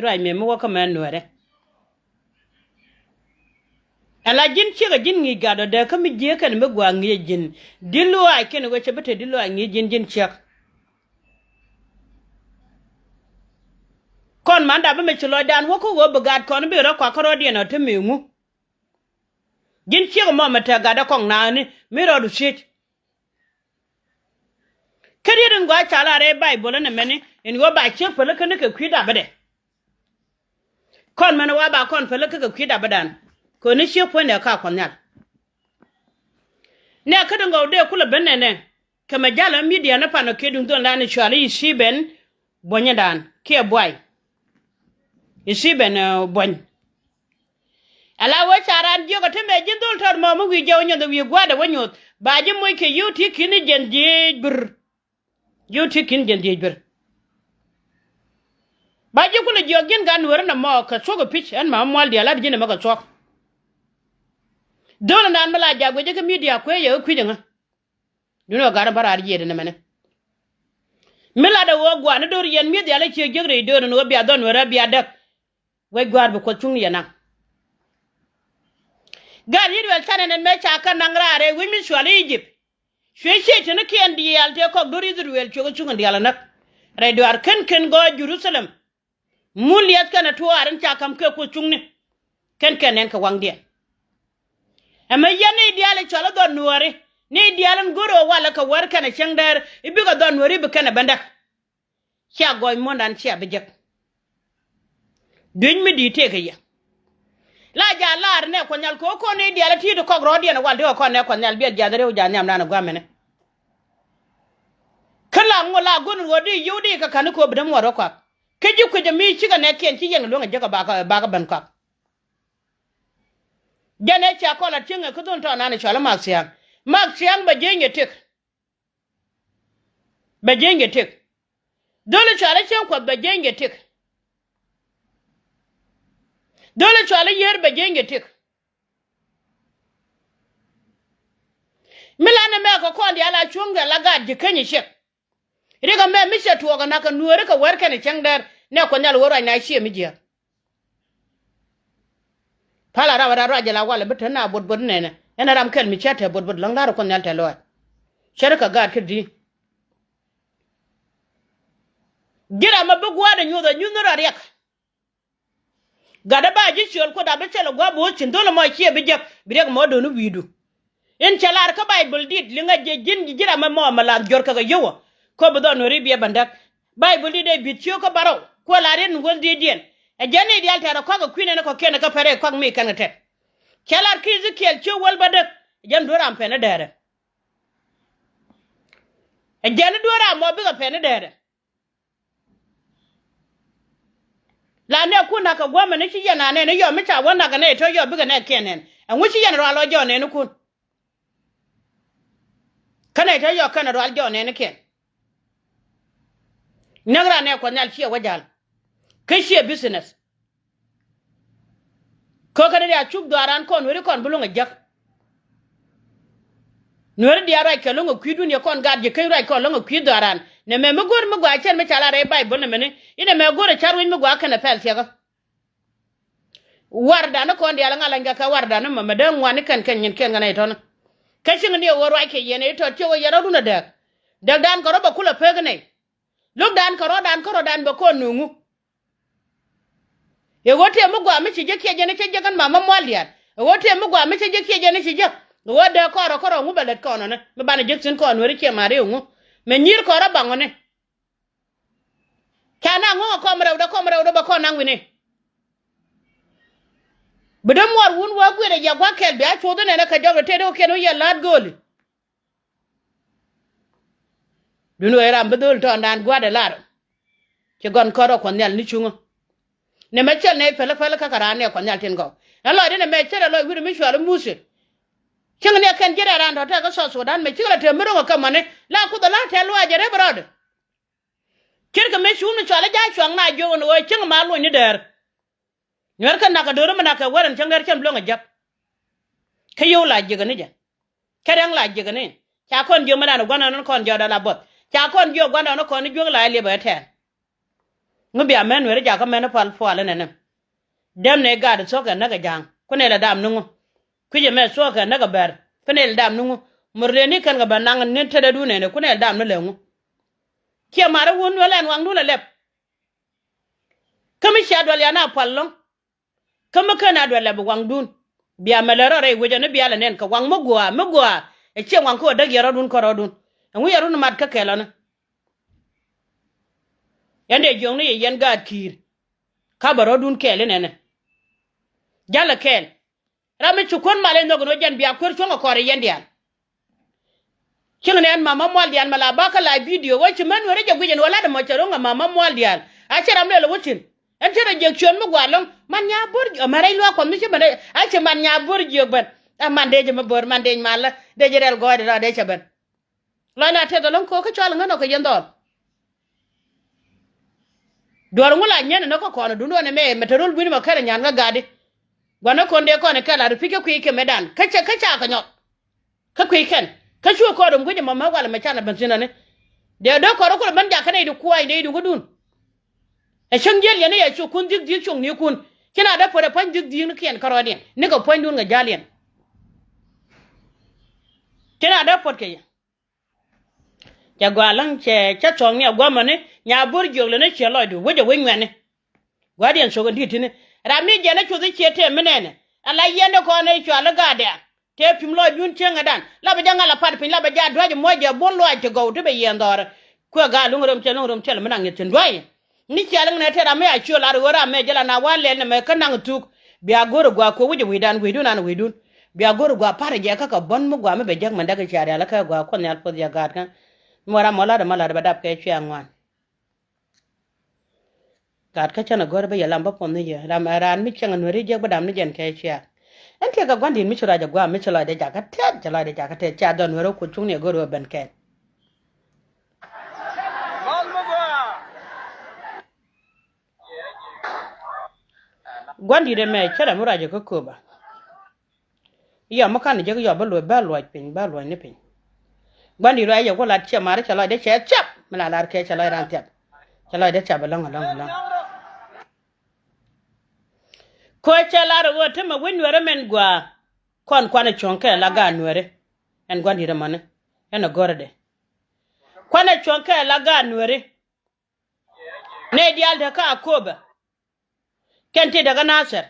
rai me mo ka man Nueri ala jin chiga jin ngi gado de ka mi je kan me gwa ngi jin dilu ai ken go chebete dilu ai ngi jin chek kon manda ba me chulo dan wo ko wo bagad kon bi ro kwa koro di na te me ngu jin chiga mo mata gada kon na ni mi ro du shit kadirin gwa chala re bible na meni in go ba chek pele kan ke kwida bade kon mana wa ba kon pele ke kwida badan ko ni shi po ne ka kon yal ne ka dango de kula benene kama jala media na pano kedun don la ni shwali siben bonyadan ke boy isiben bon ala wa charan jogo tembe jindul tor mo mu wi jaw nyodo wi gwada wonyot ba ji moy ke yuti kini jenje bur yuti kin jenje bur ba ji kula jogin gan wor na mo ka sogo pitch an ma mwal dia la jine maka sok don nan mala jago je ka media ko ye ku jinga duno garan bara riye de mene mila da wo gwa na dor yen media la che jegre do no bi adon wora bi adak we gwar bu ko chung yana gar yid wel tanen me cha kan nangrare we mi shwali Egypt shwe che tene ken di yal te ko dor yid wel chogo chung ndi yala nak re do ar ken go Jerusalem muliyat kana to aran cha kam ke ko chung ni ken en ka wang dia ama yane diale chola don Nueri ni dialan goro wala ka war kana changdar ibiga don Nueri be kana bandak cha goy mondan cha bejek duñ mi di tege ya la ja lar ne ko nyal ko ne diala ti do ko rodi na walde ko ne ko nyal bi ja dare ja nyam na gwamene kala ngola gon wodi yudi ka kan ko bidam waro kwa keji ko de mi chiga ne ken ti yeng lo nga jaga ba ban kwa jane cha ko la tinga ko don to na ne chala maksiang ba jenge tek dole chala chen ko ba jenge tek dole chwala yer be jenge tik milana me ko kondi ala chunga la ga jikanyi shek riga me mi shetu ga naka Nueri ka werka ne changdar ne ko nyal woro na shi mi jiya pala ra ra jala wala bitana bodbod ne ena ram kel mi chete bodbod lang daro ko nyal te lo sharika ga kidi gira ma bugwa da nyuno ra rek gada ba ji ciol ko da be celo gwa bo cin dole mo kiye be jek birek mo do no widu en chalar ka bible dit linga je jin jira ma mo mala jor ka yowo ko be don Nueri biya bandak bible dit de bitio ko baro ko la ren ngol di dien e jane di alta ko ga kwine ko ken ka pare ko mi kan te chalar ki zikel ci wol badak jam do ram pene dere e jane do ram mo be ga pene dere la ne kuna ka gwama ne shi yana ne yo mita wanda ga ne to yo biga ne kenen an wuci yana ro jo ne ni kun kana to yo kana ro jo ne ken nagra ne ko nyal shi wajal kai shi business ko kana ya chuk daran kon wori kon bulunga jak Nueri dia rai ke lunga kwidu ne kon gadje kai rai kon lunga kwidu daran ne me gor me gwa chen me chala re bible ne mene ine me gor charwin me gwa kana pel tiaga warda na kon dia ngala ngaka warda na mama dan wani kan yin ken ngana itona kashin ne woro ake yene to tewo yara duna da dan ko roba kula pegne luk dan ko dan ba ko nungu e wote me gwa me chije ke jene ke jagan mama mwalian e wote me gwa me chije ke jene chije wode ko ngu belet ko no ne me bana jeksin ko Nueri ke mare ngu me nyir ko ra bangone kana ngo ko mrew ba ko nangwine bedam war wun wa gwere ya gwa kel bia chodo ne ka jogo te do ke no ya lad goli duno era mbedol to ndan gwa de laro ke gon ko ro ko nyal ni chungo ne me chel ne fele ka karane ko nyal tin go alo de ne me chere lo wiru mi shwalo muse chinga ne kan jere ran to ta ko so dan me chigala te mero ka mane la ku da la te lo ajere brod kirka me shunu chala ja chwang na jo no chinga ma lo ni der Nuer kan naka doro manaka waran changar chan blonga jak kayo la jiga ne ja kadang la jiga ne cha kon jo mana no gwana no kon jo da la bot cha kon jo gwana no kon jo la le ba te ngubi amen Nueri ja ka men pal fo ale ne dem ne gad so ka na ga jang ko ne la dam nungu kuje me so ka na ga ber fene la dam nungu murde ni kan ga banang ne tede du ne ko ne dam ne lengu kia mara won wala en wang du la lep kami sha dwal ya na pallong kama kana dwal la wang dun biya melero re weje ne biya la nen ka wang mogwa e che wang ko da gero dun ko rodun ngu yaru na mat ka kelana yande jong ne yen gad kir ka baro dun kele nene jala kel rame chukon male no no jan biya kwer chonga kore yendian kingene en mama mwaldian mala baka la video wachi man wore je gujen wala da mo charonga mama mwaldian a chera mle wuchin en chera je chon mo gwalong man nya bor mare lo ko mi chebane a che man nya bor je ban a man de je mo bor man de mala de je rel goide da de cheben lo na te dolon ko ka chwal ngano ko yendol dor ngula nyen no ko kono dundo ne me meterol buni ma kare nyan ga gadi gwana konde ko ne kala rufike ku yike medan kacha ka nyot ka ku yiken ka chu ko dum guje mama wala me chana benzina ne de do ko ko ban ja kana idu kuwa ide gudun e shangel yana ya chu kun dik chung ni kun kina da fore pan dik ni ken karodin ni ko point dun ga jalien kina da pot ke ya gwalan che cha chong ni agwa mane nya bur jogle ne che loidu woje wenwane gwadian so gandi tini rami je na chu zi chete menene ala yende ko ne chu ala gade te pim lo dun chenga dan la ba janga la pat pin la ba ja dwaje moje bon lo ate go to be yendor ko ga lungrom tel menang yeten dwaye ni ci ala ne te rami a chu la ro rami je la na wale ne me kanang tuk biya goro gwa ko wuje widan widun an widun biya goro gwa pare je ka bon mo gwa me be jag man daga chari ala ka gwa ko ne al pod ya gad kan mora mala da badap ke chi angwan gad ka chana gor be yalam ba pon ne ye ram aran mi changa Nueri je badam ne jen ke chi en ke ga gwandi mi chura ja gwa mi chula de ja ka te jala de ja ka te cha don Nueri ko chung ne goro ben ke gwandi de me chara mura je ko ba ya makan je yo ba lo pin ba lo ne pin gwandi ro ya ko la che mare chala de che chap mala lar ke chala ran tap chala de cha ba long ko chala ro te ma wen were men gwa kon kwana chonke la ga Nueri en gwandi de mane en gorde kwana chonke la ga Nueri ne dial de ka akoba kente daga nasar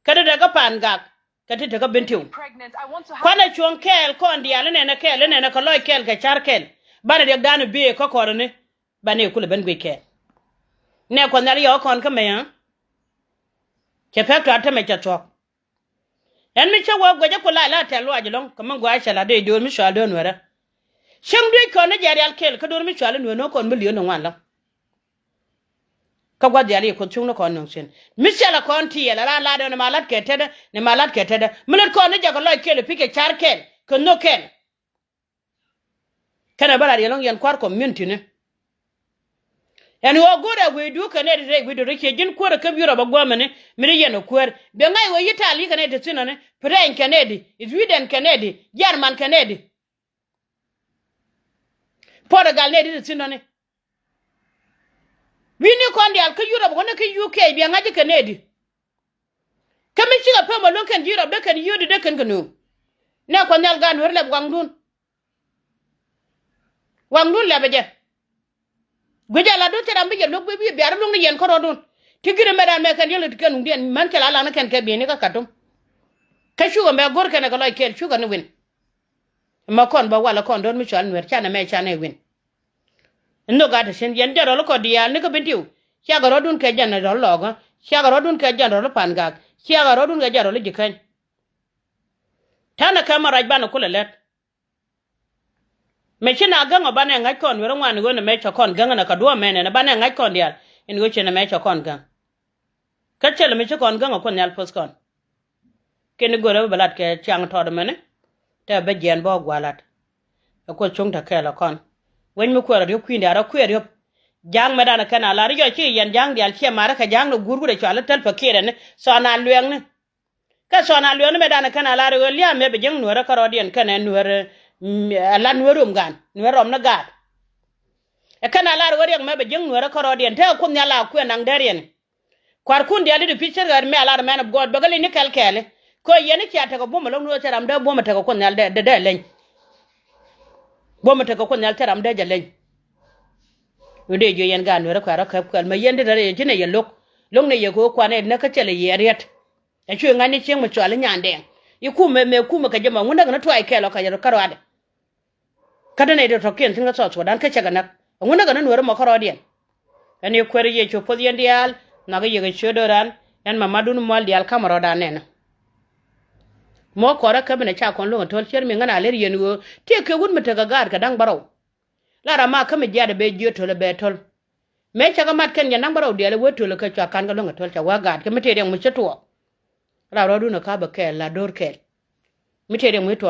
kada daga pangak kati daga bintiu kwana chonkel kon dial ne na kel ne na ko loy kel ga charkel bana de danu be ko korne bane kula ben gwe kel ne ko nari yo kon kameya ke fekto atame chacho en mi chawo gwaje ko la telo ajlong kaman gwa shala de do mi shal don wera shang de ko ne jari al kel ka do mi shal no kon million no wan la ka gwa jari ko chung no kon no sen mi shala kon ti la la do ne malat ke tede milet ko ne jago loy kel pike charkel ko no kel kana bala yelong yan kwar community ne en wo gora we du kana de we do ke jin ko ka biro ba gwamane mi yeno kwar be ngai wo yitali kana de tinane pren kanedi sweden kanedi german kanedi portugal ne de tinane wini kondi al ka europe ko ne ka uk be ngaji kanedi kami chiga pemo lonken europe de kan yudi de kan kanu ne ko nal gan wer le wangdun le beje gweja la do tera mbiye no gbe bi ar lu ngi yen ko rodun tigire medan me kan yele kan ndien man kala la na kan ke bi ni ka katum ka shugo me gor kan ko loy kel shugo ni win ma kon ba wala kon don mi chan Nueri chana me chana win no ga de sen yen jaro ko dia ni ko bintiu sha ga rodun ke jan ro logo sha ga rodun ke jan ro panga sha ga rodun ke jaro le jikan tana kamera bana kula let me china ganga bana ngai kon wero ngwan go na me chakon ganga na kadua mene na bana ngai kon dia en go chena me chakon gang ka chele me chakon ganga kon yal poskon ken go re balat ke chang to de mene te be jen bo gwalat ko chung ta kala kon wen mi ko ra yo kwinde ara kwer yo jang me dana kana la ri yo chi yen jang dial che mara ka jang no gurgu de chala tel pa kire ne so na lueng ne ka so na lueng me dana kana la ri yo lia me be jeng Nueri ka rodien kana Nueri ala Nueri gan Nueri na gad e kana lar wari me be jeng Nuer ko rodien te kun nyala ku nang darien kwar kun dia di picture gar me alar man of god bagali ni kalkele ko yene ci ata ko boma long no teram da boma ta ko nyal de len boma ta ko nyal teram de jalen ode jo yen ga Nuer kwara ka ko me yende dare jine ye long ne ye ko kwane na ka chele ye riet e chu ngani cheng mo chwale nyande yiku me kuma ka jama ngunda na twai kelo ka yaro karwade kada ne de token tinga so dan ka chaga nak ngunda na Nuer mo karodien ani kwere ye cho podien dial na ga ye chodoran en mamadun mol dial kamaro da nena mo kora ka bene cha kon lo tol cher mi ngana ler yen wo te ke gun meta ga gar ka dang baro lara ma ka me jade be joto le be tol me chaga mat ken ya dang baro dial wo tol ka cha kan ga lo tol cha wa gar ka mete de mu cheto la rodu na ka ba ke la dor ke mete de mu to